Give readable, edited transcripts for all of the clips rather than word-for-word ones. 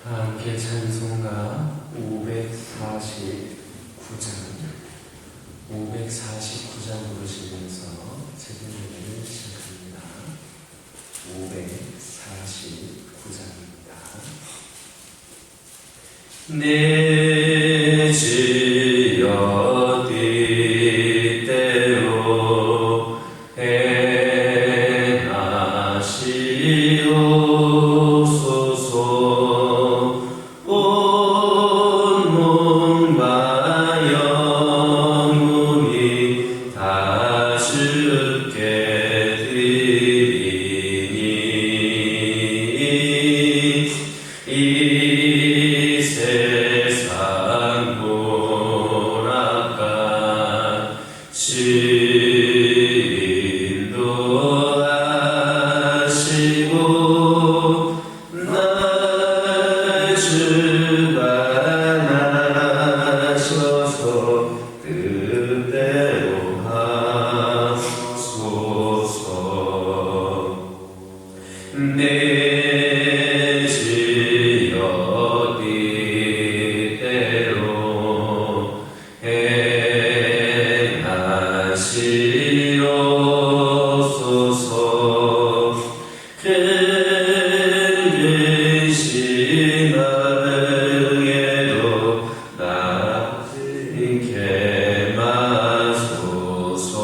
함께 찬송가 549장 부르시면서 제대로 시작합니다. 549장입니다. 내 지어 띠대로 행하시옵소서. 온 몸과 영혼이 다 주께 드리니 이 세상 고락한 인도하시고 날 주관하셔서 뜻대로 하소서. 내 지어 띠대로 행하시옵소서. 근심 능에도 낮게 마소서.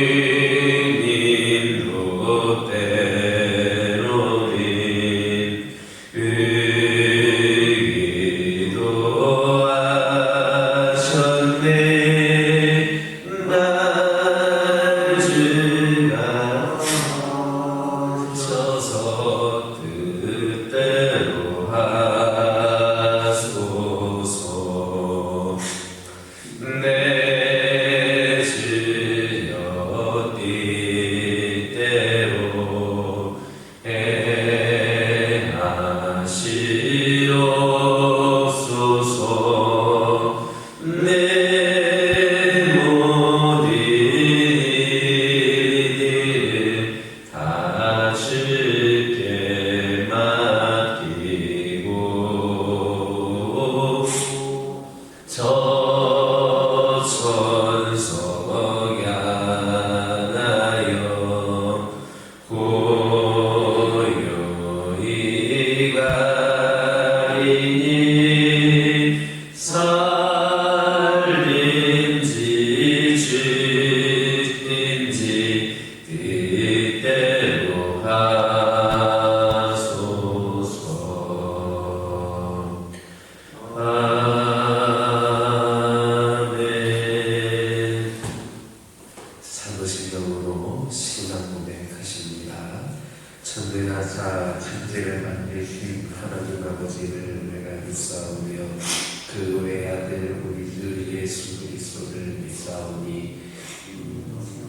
주님도 때로는 의기도하셨네. 날 주관하셔서 뜻대로 하소서. 내 지어 띠대로 행하시옵소서. 내 모든 일을 다 주께 맡기고 저 천성 향하여 고요히 가리니 살린지 죽든지 뜻대로 하소서. 아멘. 사도신경으로 신앙 고백하십니다. 천대하사 천지를 만드신 하나님 아버지를 내가 믿사오며 그 외아들 우리 주 예수 그리스도를 믿사오니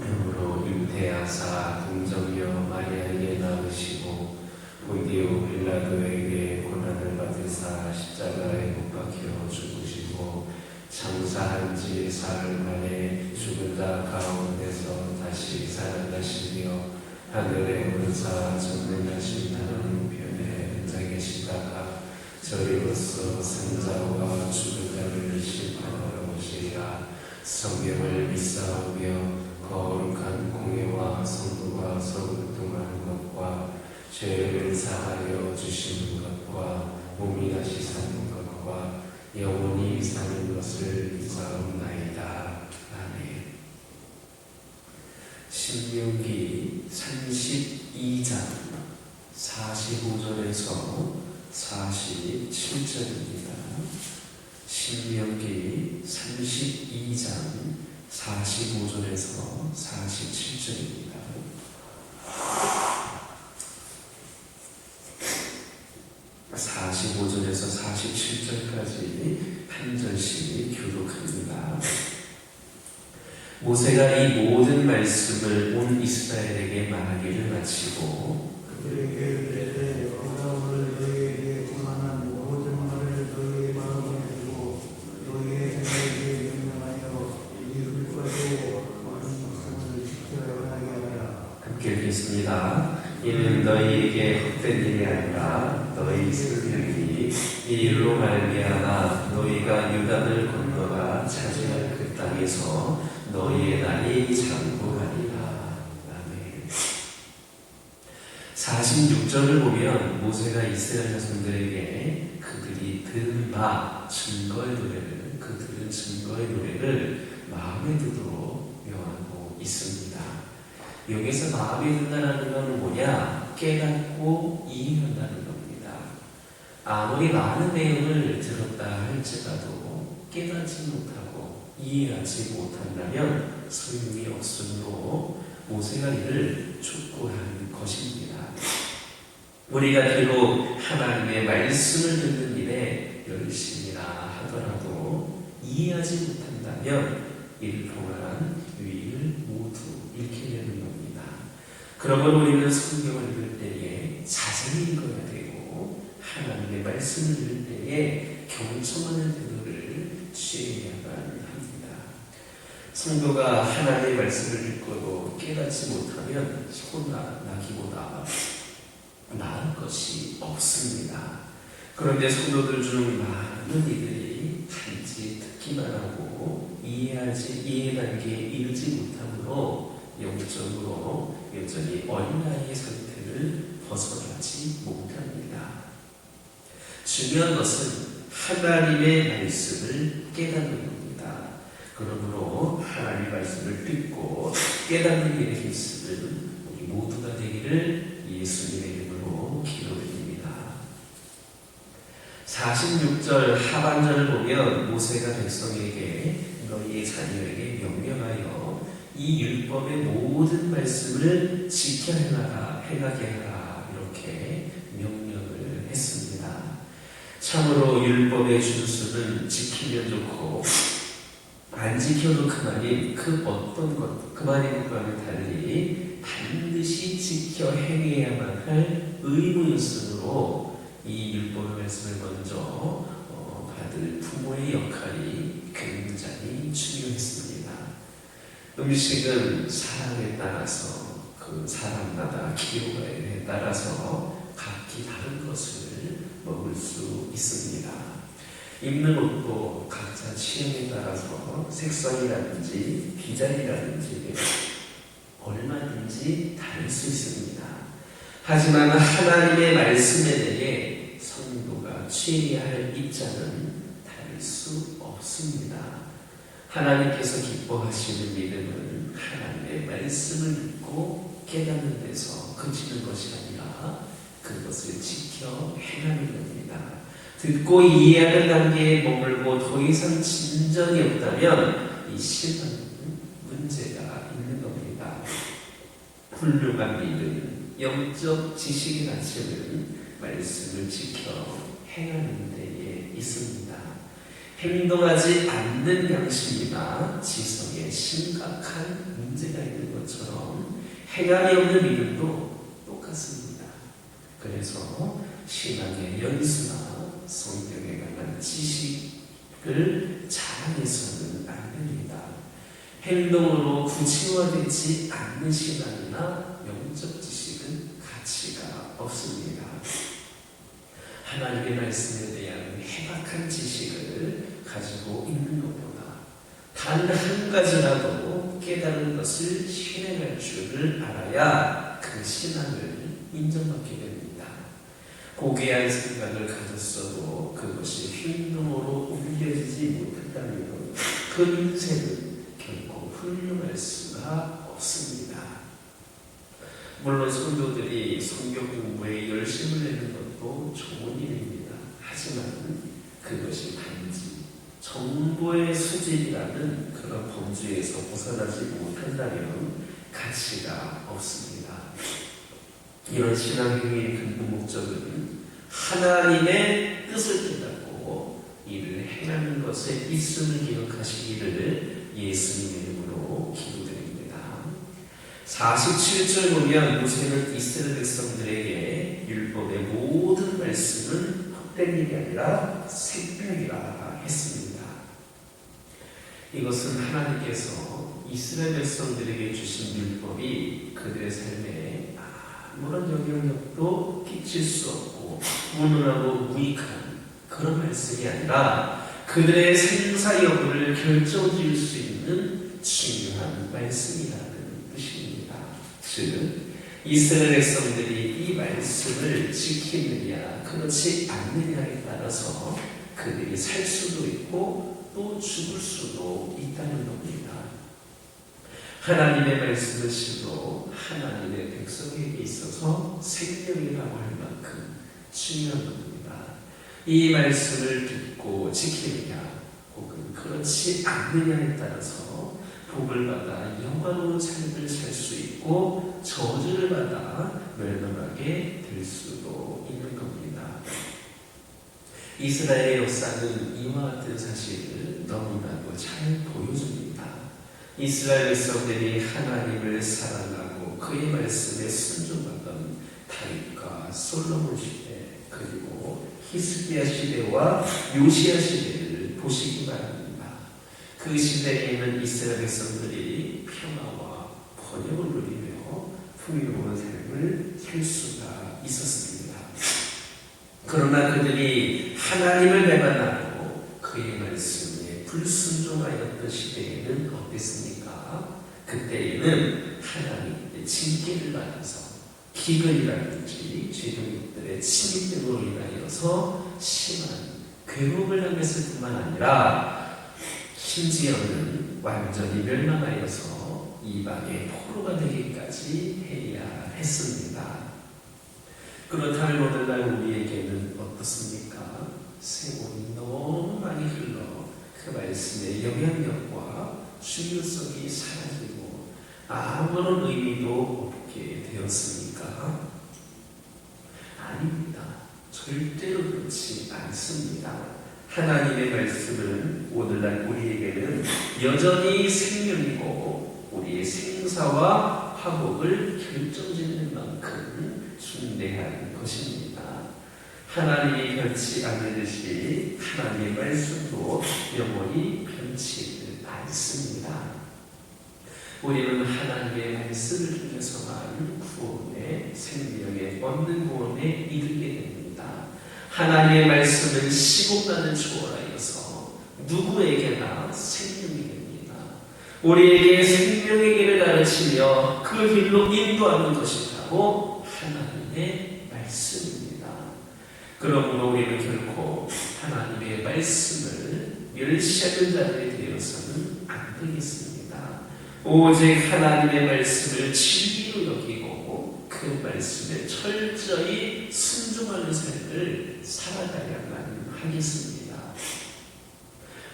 그러므로 잉태하사 동정녀 마리아에게 낳으시고 본디오 빌라도에게 고난을 받으사 십자가에 못 박혀 죽으시고 장사한 지 사흘 만에 죽은 자 가운데서 다시 살아나시며 하늘에 오르사 전능하신 하나님 편에 앉아 계시다가 저리로서 산자와 죽은 자를 심판하러 오시리라. 성경을 믿사오며 거룩한 공예와 성도가 서글통하는 것과 죄를 사하여 주시는 것과 몸이 다시 사는 것과 영원히 사는 것을 믿사옵나이다. 아멘. 신명기 32장 45절에서 47절입니다. 신명기 32장 45절에서 47절입니다. (45절에서 47절까지) 한 절씩 교독합니다. 모세가 이 모든 말씀을 온 이스라엘에게 말하기를 마치고 그들에게 이르되 여호와가 오늘 너희에게 고난한 모든 말을 너희의 마음에 두고 너희의 생각에 명령하여 이룰 것에 많은 말씀을 지켜야 하게 하라. 함께 읽겠습니다. 이는 너희에게 헛된 일이 아니라 너희 생명이 이 일로 말미암아 너희가 유다를 건너가 차지할 그 땅에서 너희의 날이 장구하리라. 아멘. 46절을 보면 모세가 이스라엘 자손들에게 그들이 들은 바 증거의 노래를, 그 들은 증거의 노래를 마음에 들도록 명하고 있습니다. 여기서 마음에 든다는 건 뭐냐? 깨닫고 이해한다는 겁니다. 아무리 많은 내용을 들었다 할지라도 깨닫지 못하고 이해하지 못한다면 소용이 없으므로 모세가 이를 촉구한 것입니다. 우리가 비록 하나님의 말씀을 듣는 일에 열심이라 하더라도 이해하지 못한다면 이를 통한 유익을 모두 잃게 되는 겁니다. 그러면 우리는 성경을 읽을 때에 자세히 읽어야 되고 하나님의 말씀을 읽을 때에 경청하는 태도를 취해야만 합니다. 성도가 하나님의 말씀을 읽고도 깨닫지 못하면 소나 나기보다 나은 것이 없습니다. 그런데 성도들 중 많은 이들이 단지 듣기만 하고 이해 단계에 이르지 못함으로 영적으로 여전히 어린아이의 상태를 벗어나지 못합니다. 중요한 것은 하나님의 말씀을 깨닫는 겁니다. 그러므로 하나님의 말씀을 듣고 깨닫는 일의 기습을 우리 모두가 되기를 예수님의 이름으로 기도드립니다. 46절 하반절을 보면 모세가 백성에게 너희의 자녀에게 명령하여 이 율법의 모든 말씀을 지켜 행하게 하라 이렇게 명령을 했습니다. 참으로 율법의 준수는 지키면 좋고 안 지켜도 그만인 그 어떤 것 그만인 것과는 달리 반드시 지켜 행해야만 할 의무였으므로 이 율법의 말씀을 먼저 받을 부모의 역할이 굉장히 중요했습니다. 음식은 사람에 따라서 그 사람마다 기호에 따라서 각기 다른 것을 먹을 수 있습니다. 입는 옷도 각자 취향에 따라서 색상이라든지 디자인이라든지 얼마든지 다를 수 있습니다. 하지만 하나님의 말씀에 대해 성도가 취해야 할 입장은 다를 수 없습니다. 하나님께서 기뻐하시는 믿음은 하나님의 말씀을 듣고 깨닫는 데서 그치는 것이 아니라 그것을 지켜 행하는 겁니다. 듣고 이해하는 단계에 머물고 더 이상 진전이 없다면 이 신앙은 문제가 있는 겁니다. 훌륭한 믿음, 영적 지식의 가치는 말씀을 지켜 행하는 데에 있습니다. 행동하지 않는 양심이나 지성에 심각한 문제가 있는 것처럼 행함이 없는 믿음도 똑같습니다. 그래서 신앙의 연수나 성경에 관한 지식을 자랑해서는 안 됩니다. 행동으로 구체화되지 않는 신앙이나 영적 지식은 가치가 없습니다. 하나님의 말씀에 대한 해박한 지식을 가지고 있는 것보다 단 한 가지라도 깨달은 것을 실행할 줄을 알아야 그 신앙을 인정받게 됩니다. 고귀한 생각을 가졌어도 그것이 행동으로 옮겨지지 못한다면 그 인생은 결코 훌륭할 수가 없습니다. 물론 성도들이 성경 공부에 열심을 내는 것도 좋은 일입니다. 하지만 그것이 단지 정보의 수집이라는 그런 범주에서 벗어나지 못한다면 가치가 없습니다. 이런 신앙행위의 근본 목적은 하나님의 뜻을 깨닫고 이를 행하는 것에 있음을 기억하시기를 예수님의 이름으로 기도드립니다. 47절 보면 모세는 이스라엘 백성들에게 율법의 모든 말씀은 헛된 일이 아니라 생명이라 했습니다. 이것은 하나님께서 이스라엘 백성들에게 주신 율법이 그들의 삶에 아무런 영향력도 끼칠 수 없고 무능하고 무익한 그런 말씀이 아니라 그들의 생사 여부를 결정지을 수 있는 중요한 말씀이라는 뜻입니다. 즉 이스라엘 백성들이 이 말씀을 지키느냐 그렇지 않느냐에 따라서 그들이 살 수도 있고 또 죽을 수도 있다는 겁니다. 하나님의 말씀은 실로 하나님의 백성에게 있어서 생명이라고 할 만큼 중요한 겁니다. 이 말씀을 듣고 지키느냐 혹은 그렇지 않느냐에 따라서 복을 받아 영광로운 삶을 살 수 있고 저주를 받아 멸망하게 될 수도 있는 겁니다. 이스라엘의 역사는 이와 같은 사실을 너무나도 잘 보여줍니다. 이스라엘 백성들이 하나님을 사랑하고 그의 말씀에 순종하던 다윗과 솔로몬 시대 그리고 히스기야 시대와 요시야 시대를 보시기 바랍니다. 그 시대에는 이스라엘 백성들이 평화와 번영을 누리며 풍요로운 삶을 살 수가 있었습니다. 그러나 그들이 하나님을 배반하고 그의 말씀에 불순종하였던 시대에는 어땠습니까? 그때에는 하나님의 징계를 받아서 기근이라든지 죄종들의 침입 등으로 인하여서 심한 괴로움을 당했을 뿐만 아니라 심지어는 완전히 멸망하여서 이방의 포로가 되기까지 해야 했습니다. 그렇다면 오늘날 우리에게는 어떻습니까? 세월이 너무 많이 흘러 그 말씀의 영향력과 중요성이 사라지고 아무런 의미도 없게 되었습니까? 아닙니다. 절대로 그렇지 않습니다. 하나님의 말씀은 오늘날 우리에게는 여전히 생명이고 우리의 생사와 화복을 결정짓는 만큼 중대한 것입니다. 하나님이 변치 않으듯이 하나님의 말씀도 영원히 변치 않습니다. 우리는 하나님의 말씀을 통해서만 구원의 생명에 얻는 구원에 이르게 됩니다. 하나님의 말씀은 시공간을 초월하여서 누구에게나 생명이 됩니다. 우리에게 생명의 길을 가르치며 그 길로 인도하는 것이 바로 하나님의 말씀입니다. 그러므로 우리는 결코 하나님의 말씀을 멸시하는 자들이 되어서는 안 되겠습니다. 오직 하나님의 말씀을 진리로 여기고 그 말씀에 철저히 순종하는 삶을 살아가야만 하겠습니다.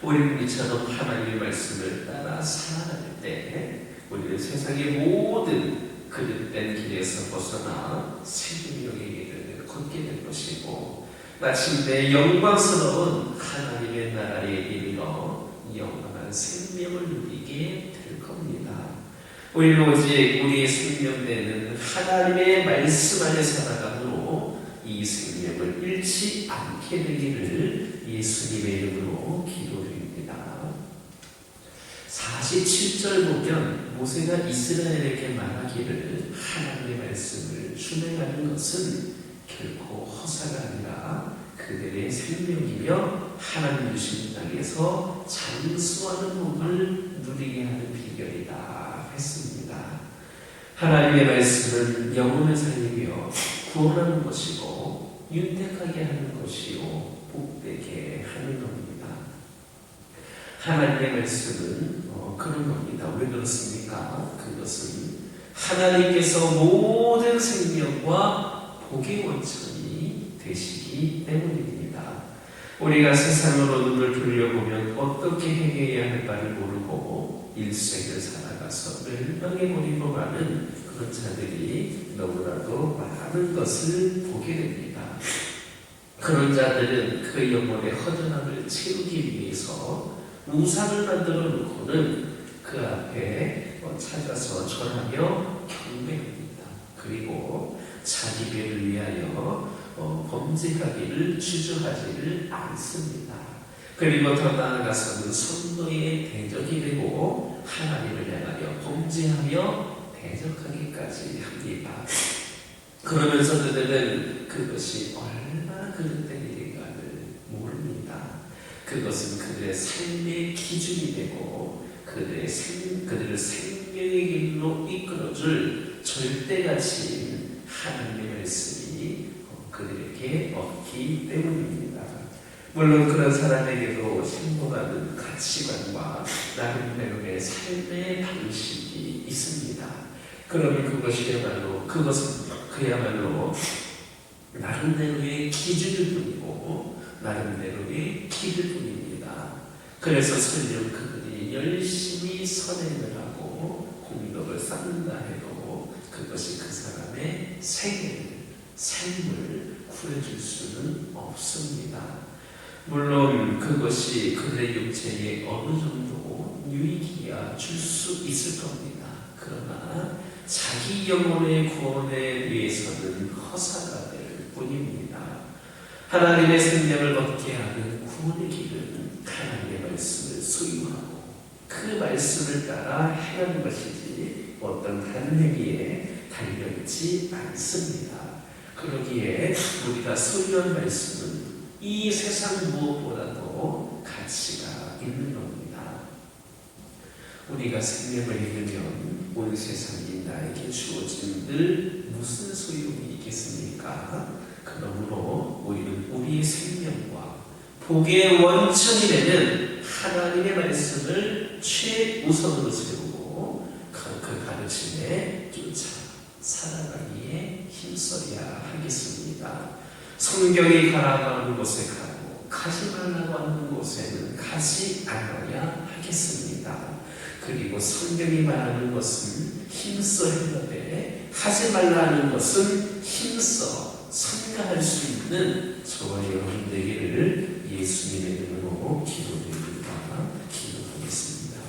우리는 이처럼 하나님의 말씀을 따라 살아갈 때 우리는 세상의 모든 그릇된 길에서 벗어나 생명의 길을 걷게 될 것이고 마침내 영광스러운 하나님의 나라에 이르러 영원한 생명을 누리게 될 겁니다. 우리는 오직 우리의 생명되는 하나님의 말씀 안에 살아감으로 이 생명을 잃지 않게 되기를 예수님의 이름으로 기도드립니다. 47절 보면 모세가 이스라엘에게 말하기를 하나님의 말씀을 준행하는 것은 결코 허사가 아니라 그들의 생명이며 하나님 주신 땅에서 장수하는 복을 누리게 하는 비결이다 했습니다. 하나님의 말씀은 영혼을 살리며 구원하는 것이고 윤택하게 하는 것이요 복되게 하는 겁니다. 하나님의 말씀은 그런 겁니다. 왜 그렇습니까? 그것은 하나님께서 모든 생명과 복의 원천이 되시기 때문입니다. 우리가 세상으로 눈을 돌려보면 어떻게 행해야 할 바를 모르고 일생을 살아가서 멸망해버리고 마는 그런 자들이 너무나도 많은 것을 보게 됩니다. 그런 자들은 그 영혼의 허전함을 채우기 위해서 우상을 만들어 놓고는 그 앞에 찾아서 절하며 경배합니다. 그리고 자기 배를 위하여 범죄하기를 주저하지를 않습니다. 그리고 더 나아가서는 선노의 대적이 되고 하나님을 향하여 범죄하며 대적하기까지 합니다. 그러면서 그들은 그것이 얼마나 그릇되는가를 모릅니다. 그것은 그들의 삶의 기준이 되고 그들을 생명의 길로 이끌어줄 절대가치인 하나님의 말씀이 그들에게 없기 때문입니다. 물론 그런 사람에게도 행복하는 가치관과 나름대로의 삶의 방식이 있습니다. 그러면 그것은 그야말로 나름대로의 기준일 뿐이고 나름대로의 길일 뿐입니다. 그래서 설령 그들이 열심히 선행을 하고 공덕을 쌓는다 해도 그것이 그 사람의 삶을 구해줄 수는 없습니다. 물론 그것이 그들의 육체에 어느 정도 유익이야 줄 수 있을 겁니다. 그러나 자기 영혼의 구원에 위해서는 허사가 될 뿐입니다. 하나님의 생명을 얻게 하는 구원의 길은 하나님의 말씀을 소유하고 그 말씀을 따라 행하는 것이지 어떤 다른 행위에 달려있지 않습니다. 그러기에 우리가 소유한 말씀은 이 세상 무엇보다도 가치가 있는 겁니다. 우리가 생명을 잃으면 온 세상이 나에게 주어진 늘 무슨 소용이 있겠습니까? 그러므로 우리는 우리의 생명과 복의 원천이 되는 하나님의 말씀을 최우선으로 세우고 그 가르침에 쫓아 살아가기에 힘써야 하겠습니다. 성경이 가라고 하는 곳에 가고 가지 말라고 하는 곳에는 가지 않아야 하겠습니다. 그리고 성경이 말하는 것은 힘써 행하되 하지 말라는 것은 힘써 삼가할 수 있는 저와 여러분 되기를 예수님의 이름으로 기도드립니다. 기도하겠습니다.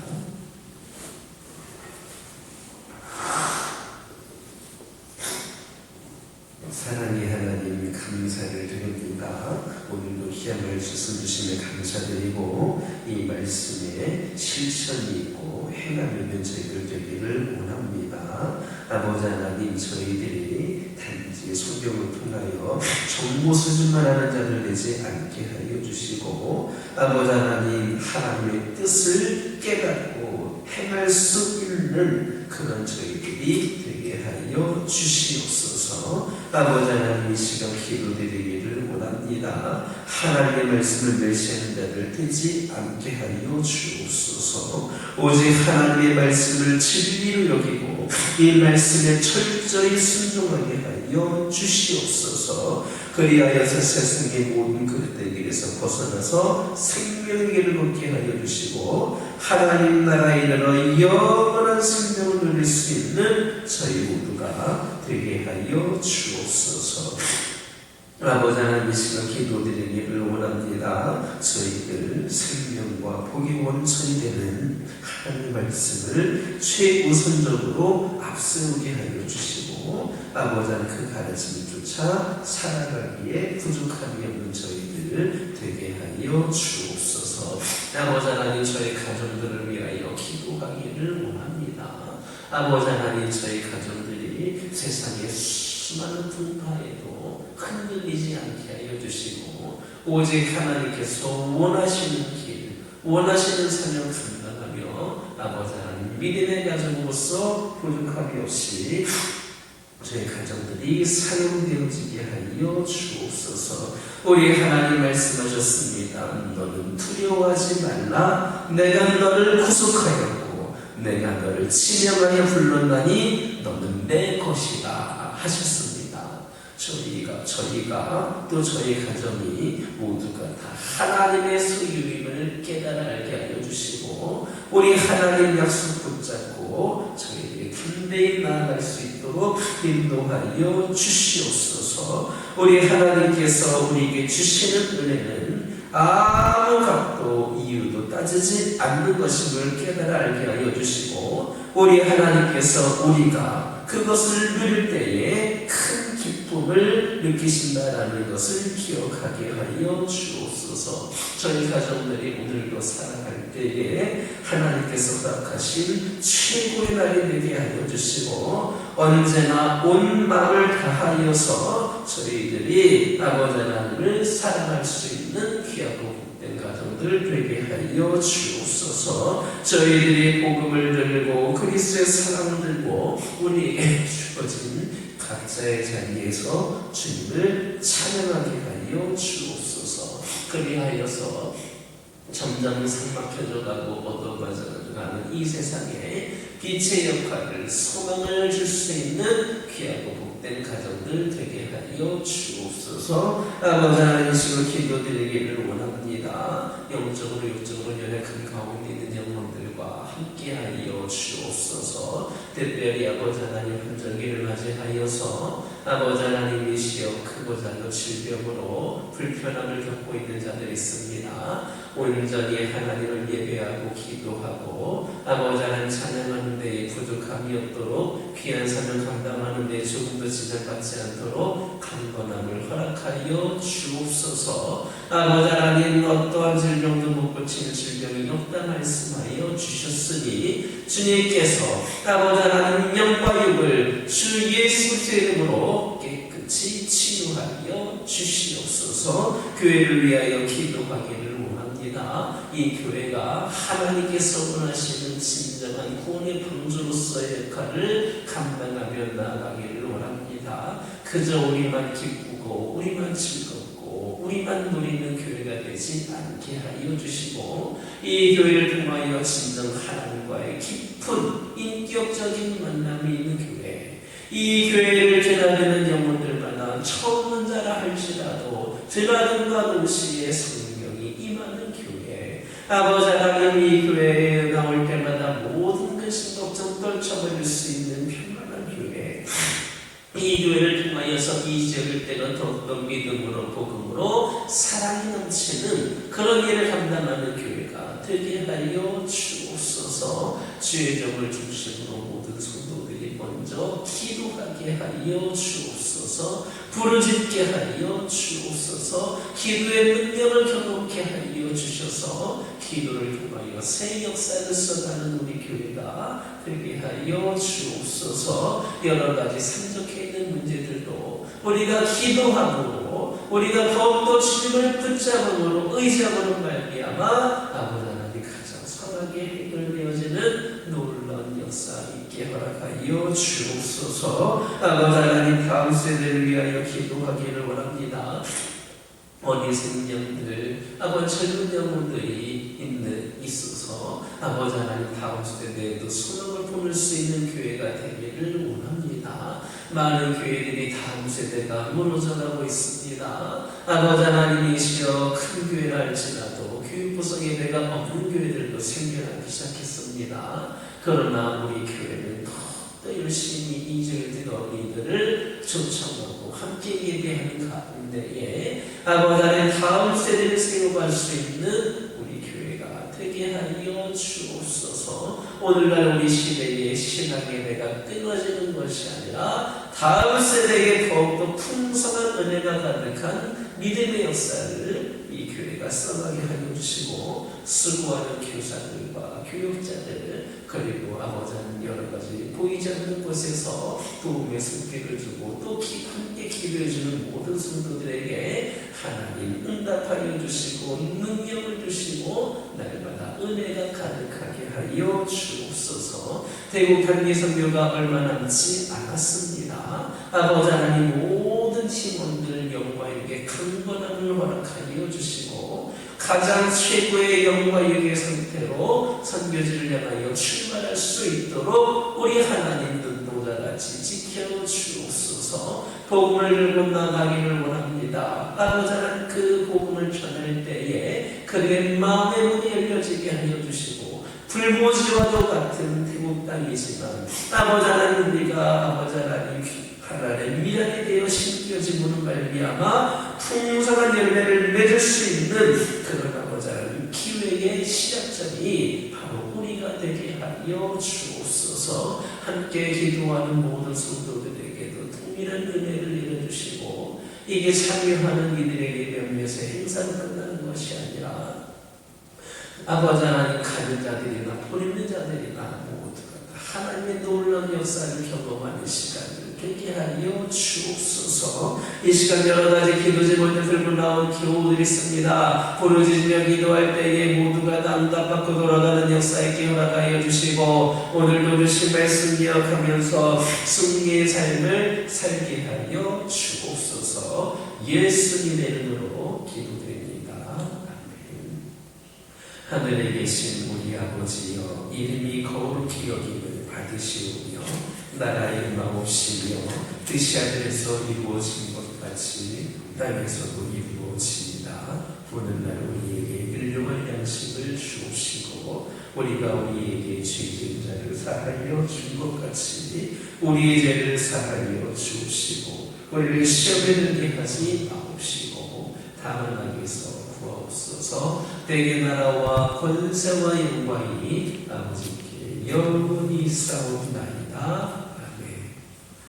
사랑의 하나님 감사를 드립니다. 오늘도 귀한 말씀 주심에 감사드리고 이 말씀에 실천이 있고 행함이 있는 저희들 되기를 원합니다. 아버지 하나님 저희들이 단지 성경을 통하여 정보 수준만 하는 자들 되지 않게 하여 주시고 아버지 하나님 하나님의 뜻을 깨닫고 행할 수 있는 그런 저희들이 되게 하여 주시옵소서. 아버지 하나님 이 시간 기도드리기를 원합니다. 하나님의 말씀을 멸시하는 자들 되지 않게 하여 주옵소서. 오직 하나님의 말씀을 진리로 여기고 이 말씀에 철저히 순종하게 하여 주시옵소서. 그리하여서 세상의 모든 그릇된 길에서 벗어나서 생명의 길을 걷게 하여 주시고 하나님 나라에 이르러 영원한 생명을 누릴 수 있는 저희 모두가 되게 하여 주옵소서. 아버지 하나님 이 시간 기도드리기를 원합니다. 저희들 생명과 복의 원천이 되는 하나님의 말씀을 최우선적으로 앞세우게 하여 주시고 아버지 하나님 그 가르침을 쫓아 살아가기에 부족함이 없는 저희들 되게 하여 주옵소서. 아버지 하나님 저희 가정들을 위하여 기도하기를 원합니다. 아버지 하나님 저희 가정들이 세상의 수많은 분파에도 흔들리지 않게 하여 주시고 오직 하나님께서 원하시는 길 원하시는 사명 감당하며 아버지 하나님 믿음의 가정으로서 부족함이 없이 저희 가정들이 사용되어지게 하여 주옵소서. 우리 하나님 말씀하셨습니다. 너는 두려워하지 말라. 내가 너를 구속하였고 내가 너를 지명하여 불렀나니 너는 내 것이다 하셨습니다. 저희가 또 저희 가정이 모두가 다 하나님의 소유임을 깨달아 알게 하여 주시고 우리 하나님 약속 붙잡고 저희들이 담대히 나아갈 수 있도록 인도하여 주시옵소서. 우리 하나님께서 우리에게 주시는 은혜는 아무 값도 이유도 따지지 않는 것임을 깨달아 알게 하여 주시고 우리 하나님께서 우리가 그것을 누릴 때에 큰 기쁨 기쁨을 느끼신다라는 것을 기억하게 하여 주옵소서. 저희 가정들이 오늘도 살아갈 때에 하나님께서 허락하신 최고의 날이 되게 하여 주시고 언제나 온 마음을 다하여서 저희들이 아버지 하나님을 사랑할 수 있는 귀하고 복된 가정들 되게 하여 주옵소서. 저희들이 복음을 들고 그리스도의 사랑을 들고 우리에게 주어진 각자의 자리에서 주님을 찬양하게 하여 주옵소서. 그리하여서 점점 삭막해져 가고 어두워져가는 이 세상에 빛의 역할을 소망을 줄 수 있는 귀하고 복된 가정들 되게 하여 주옵소서. 아버지 하나님으로 기도드리기를 원합니다. 영적으로 육적으로 연약한 가운데 있는 영혼들과 함께하여 주옵소서. 특별히 아버지 하나님 한절기를 맞이하여서 아버지 하나님이시여 크고 작은 질병으로 불편함을 겪고 있는 자들이 있습니다. 온전히 하나님을 예배하고 기도하고 아버지 하나님 찬양하는 데에 부족함이 없도록 귀한 사명 감당하는 데에 조금도 지장받지 않도록 강건함을 허락하여 주옵소서. 아버지 하나님 어떠한 질병도 못 고치는 질병이 없다 말씀하여 주셨으니 주님께서 아버지 하나님 영과 육을 주 예수의 이름으로 깨끗이 치유하여 주시옵소서. 교회를 위하여 기도하기를 원합니다. 이 교회가 하나님께서 원하시는 진정한 구원의 방주로서의 역할을 감당하며 나아가기를 원합니다. 그저 우리만 기쁘고 우리만 즐겁고 우리만 누리는 교회가 되지 않게 하여 주시고 이 교회를 통하여 진정 하나님과의 깊은 인격적인 만남이 있는 교회, 이 교회를 지나가는 영혼들마다 처음 자라 할지라도 들어가는과 동시에 성경이 임하는 교회, 아버지 하나님 이 교회에 나올 때마다 모든 것을 걱정 떨쳐버릴 수 있는 평안한 교회, 이 교회를 통하여서 이 지역을 때는 더욱더 믿음으로 복음으로 사랑이 넘치는 그런 일을 감당하는 교회가 되게 하여 주옵소서. 주의 종을 중심으로 모든 성도들이 먼저 기도하게 하여 주옵소서. 부르짖게 하여 주옵소서. 기도의 능력을 경험케 하여 주셔서 기도를 통하여 새 역사를 써가는 우리 교회가 되게 하여 주옵소서. 여러 가지 산적해 있는 문제들도 우리가 기도함으로 우리가 더욱더 주님을 붙잡음으로 의지함으로 말미암아 아버지 하나님 가장 선하게 해결되어지는 놀라운 역사 있게 허락하여 주옵소서. 아버지 하나님 다음 세대를 위하여 기도하기를 원합니다. 어린 생명들, 아버지 젊은 영혼들이 있어서 아버지 하나님 다음 세대에도 소망을 품을 수 있는 교회가 되기를 원합니다. 많은 교회들이 다음 세대가 무너져가고 있습니다. 아버지 하나님이시여 큰 교회라 할지라도 교육부서 예배가 없는 교회들도 생겨나기 시작했습니다. 그러나 우리 교회는 더 열심히 이주일들 어린이들을 초청하고 함께 예배하는 가운데에 아버지 하나님 다음 세대를 세워갈 수 있는 우리 교회가 되게 하여 주옵소서. 오늘날 우리 시대의 신앙 예배가 끊어지는 것이 아니라 다음 세대에 더욱더 풍성한 은혜가 가득한 믿음의 역사를 이 교회가 써가게 하여 주시고 수고하는 교사들과 교육자들 그리고 아버지 하나님 여러 가지 보이지 않는 곳에서 도움의 손길을 주고 또 함께 기도해 주는 모든 성도들에게 하나님 응답하여 주시고 능력을 주시고 날마다 은혜가 가득하게 하여 주옵소서. 대구 단기 선교가 얼마 남지 않았습니다. 아버지 하나님 모든 팀원들 영광에게 강건함을 허락하여 주시고 가장 최고의 영과 육의 상태로 선교지를 향하여 출발할 수 있도록 우리 하나님 눈동자같이 지켜 주옵소서. 복음을 들고 나가기를 원합니다. 아버지 하나님 그 복음을 전할 때에 그들의 마음의 문이 열려지게 하여 주시고 불모지와도 같은 태국 땅이지만 아버지 하나님 우리가 아버지 하나님 미련이 되어 심겨짐으로 말미암아 풍성한 열매를 맺을 수 있는 그런 아버지 하나님 기회의 시작점이 바로 우리가 되게 하여 주옵소서. 함께 기도하는 모든 성도들에게도 동일한 은혜를 내려주시고 이게 참여하는 이들에게 몇몇의 행사로 끝나는 것이 아니라 아버지 하나님 가진 자들이나 버리는 자들이나 모두가 하나님의 놀라운 역사를 경험하는 시간을 되게 하여 주옵소서. 이 시간 여러 가지 기도 제목을 들고 나온 교우들이 있습니다. 부르짖으며 기도할 때에 모두가 응답받고 돌아가는 역사에 허락하여 주시고 오늘도 주신 말씀 기억하면서 승리의 삶을 살게 하여 주옵소서. 예수님의 이름으로 기도드립니다. 아멘. 하늘에 계신 우리 아버지여, 이름이 거룩히 여김을 받으시오며 나라의 마옵시며 뜻이 하늘에서 이루어진 것 같이 땅에서도 이루어지이다. 오는 날 우리에게 일용할 양식을 주옵시고 우리가 우리에게 죄진 자를 사하여 준 것 같이 우리의 죄를 사하여 주옵시고 우리를 시험에 들게 하지 마옵시고 다만 악에서 구하옵소서. 때의 나라와 권세와 영광이 아버지께 영원히 싸움나이다.